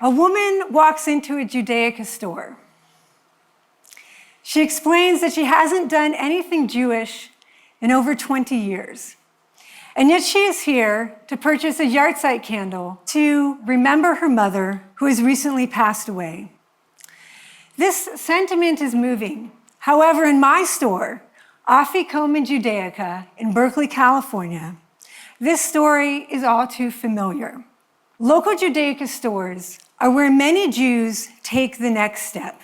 A woman walks into a Judaica store. She explains that she hasn't done anything Jewish in over 20 years. And yet she is here to purchase a yahrzeit candle to remember her mother, who has recently passed away. This sentiment is moving. However, in my store, Afikomen Judaica in Berkeley, California, this story is all too familiar. Local Judaica stores are where many Jews take the next step.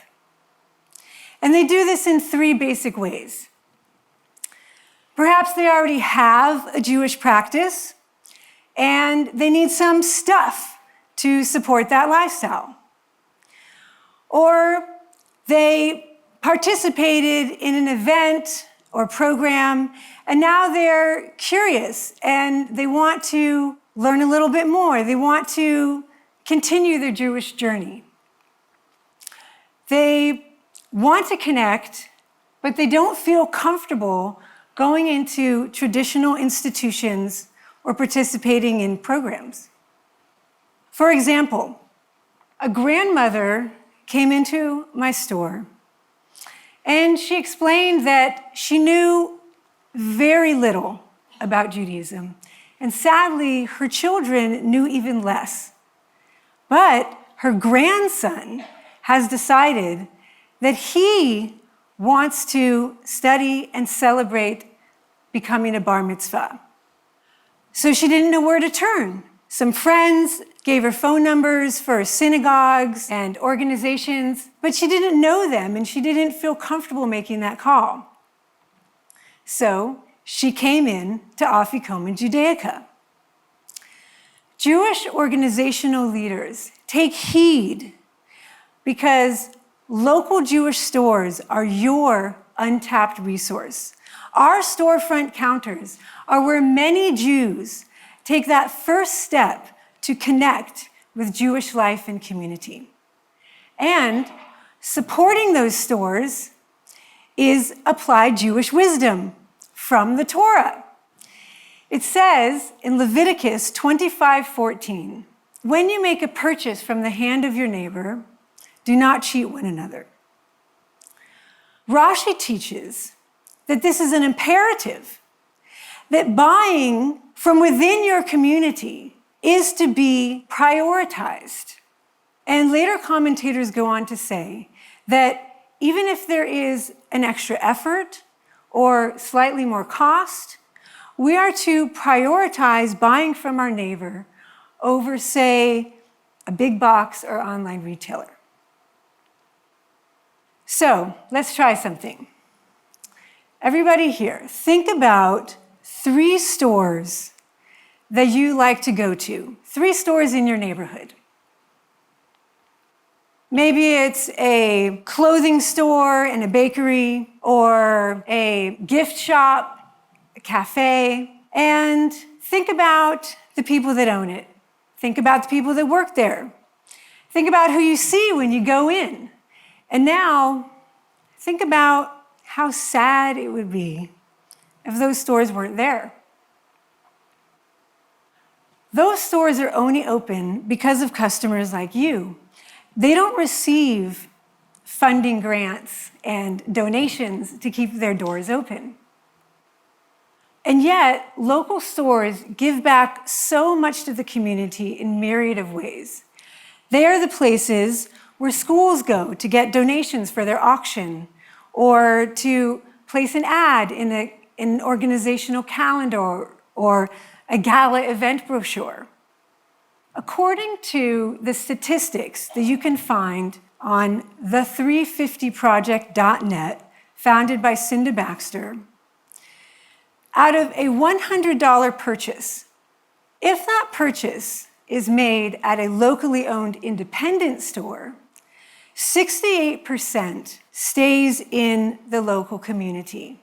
And they do this in three basic ways. Perhaps they already have a Jewish practice, and they need some stuff to support that lifestyle. Or they participated in an event or program, and now they're curious and they want to learn a little bit more. They want to continue their Jewish journey. They want to connect, but they don't feel comfortable going into traditional institutions or participating in programs. For example, a grandmother came into my store and she explained that she knew very little about Judaism, and sadly, her children knew even less. But her grandson has decided that he wants to study and celebrate becoming a bar mitzvah. So she didn't know where to turn. Some friends gave her phone numbers for synagogues and organizations, but she didn't know them and she didn't feel comfortable making that call. So she came in to Afikomen Judaica. Jewish organizational leaders, take heed, because local Jewish stores are your untapped resource. Our storefront counters are where many Jews take that first step to connect with Jewish life and community. And supporting those stores is applied Jewish wisdom from the Torah. It says in Leviticus 25:14, when you make a purchase from the hand of your neighbor, do not cheat one another. Rashi teaches that this is an imperative, that buying from within your community is to be prioritized. And later commentators go on to say that even if there is an extra effort or slightly more cost, we are to prioritize buying from our neighbor over, say, a big box or online retailer. So let's try something. Everybody here, think about 3 stores that you like to go to, 3 stores in your neighborhood. Maybe it's a clothing store and a bakery, or a gift shop, a cafe, and think about the people that own it. Think about the people that work there. Think about who you see when you go in. And now, think about how sad it would be if those stores weren't there. Those stores are only open because of customers like you. They don't receive funding grants and donations to keep their doors open. And yet, local stores give back so much to the community in myriad of ways. They are the places where schools go to get donations for their auction, or to place an ad in an organizational calendar or a gala event brochure. According to the statistics that you can find on the350project.net, founded by Cinda Baxter, out of a $100 purchase, if that purchase is made at a locally owned independent store, 68% stays in the local community.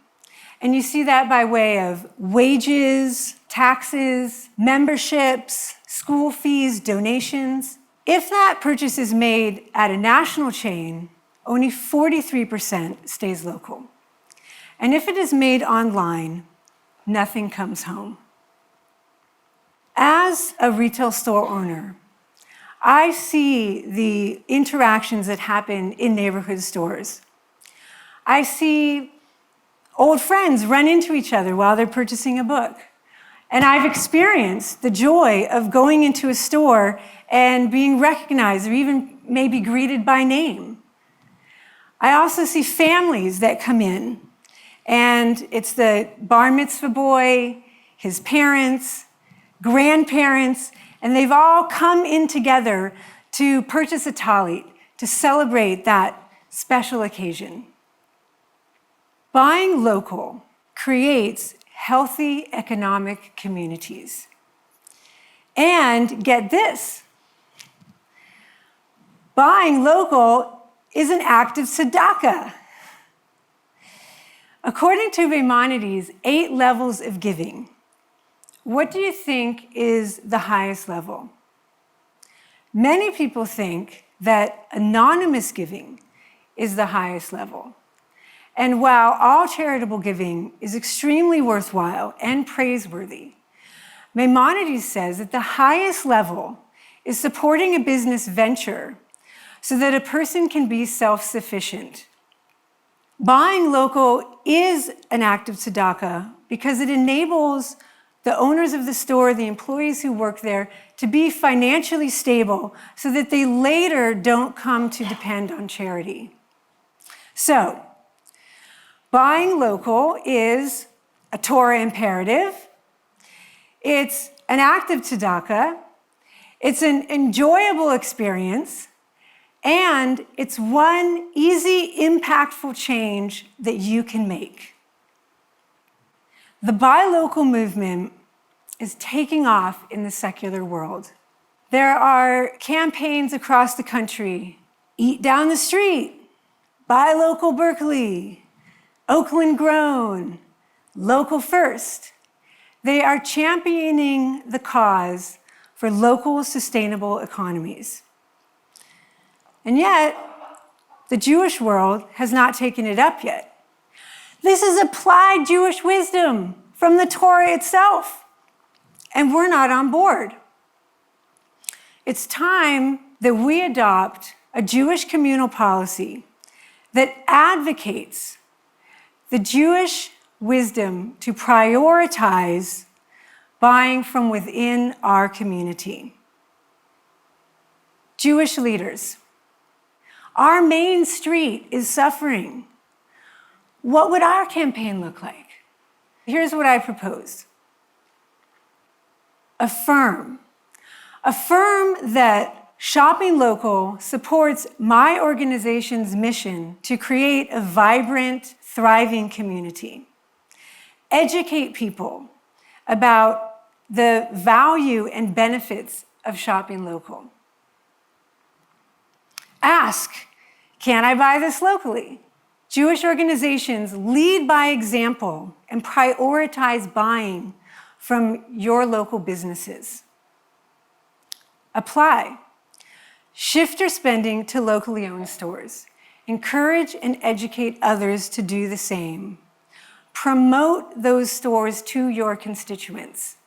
And you see that by way of wages, taxes, memberships, school fees, donations. If that purchase is made at a national chain, only 43% stays local. And if it is made online, nothing comes home. As a retail store owner, I see the interactions that happen in neighborhood stores. I see old friends run into each other while they're purchasing a book. And I've experienced the joy of going into a store and being recognized or even maybe greeted by name. I also see families that come in, and it's the bar mitzvah boy, his parents, grandparents, and they've all come in together to purchase a talit, to celebrate that special occasion. Buying local creates healthy economic communities. And get this, buying local is an act of tzedakah. According to Maimonides' 8 levels of giving, what do you think is the highest level? Many people think that anonymous giving is the highest level. And while all charitable giving is extremely worthwhile and praiseworthy, Maimonides says that the highest level is supporting a business venture so that a person can be self-sufficient. Buying local is an act of tzedakah because it enables the owners of the store, the employees who work there, to be financially stable so that they later don't come to depend on charity. So, buying local is a Torah imperative. It's an act of tzedakah. It's an enjoyable experience. And it's one easy, impactful change that you can make. The buy local movement is taking off in the secular world. There are campaigns across the country. Eat down the street, buy local Berkeley, Oakland grown, local first. They are championing the cause for local sustainable economies. And yet, the Jewish world has not taken it up yet. This is applied Jewish wisdom from the Torah itself, and we're not on board. It's time that we adopt a Jewish communal policy that advocates the Jewish wisdom to prioritize buying from within our community. Jewish leaders, our main street is suffering. What would our campaign look like? Here's what I propose. Affirm that shopping local supports my organization's mission to create a vibrant, thriving community. Educate people about the value and benefits of shopping local. Ask, can I buy this locally? Jewish organizations lead by example and prioritize buying from your local businesses. Apply. Shift your spending to locally owned stores. Encourage and educate others to do the same. Promote those stores to your constituents.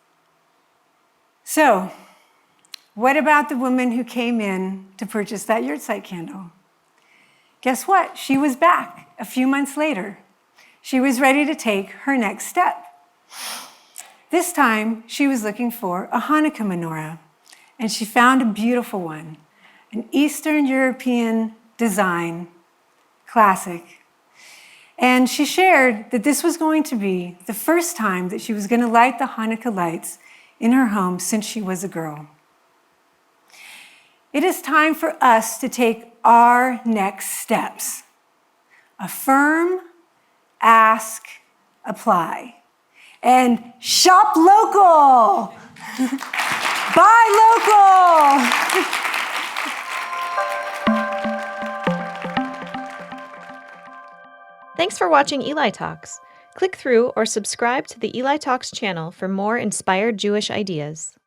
So, what about the woman who came in to purchase that yahrzeit candle? Guess what? She was back a few months later. She was ready to take her next step. This time, she was looking for a Hanukkah menorah, and she found a beautiful one, an Eastern European design, classic. And she shared that this was going to be the first time that she was going to light the Hanukkah lights in her home since she was a girl. It is time for us to take our next steps. Affirm, ask, apply. And shop local! Buy local! Thanks for watching Eli Talks. Click through or subscribe to the Eli Talks channel for more inspired Jewish ideas.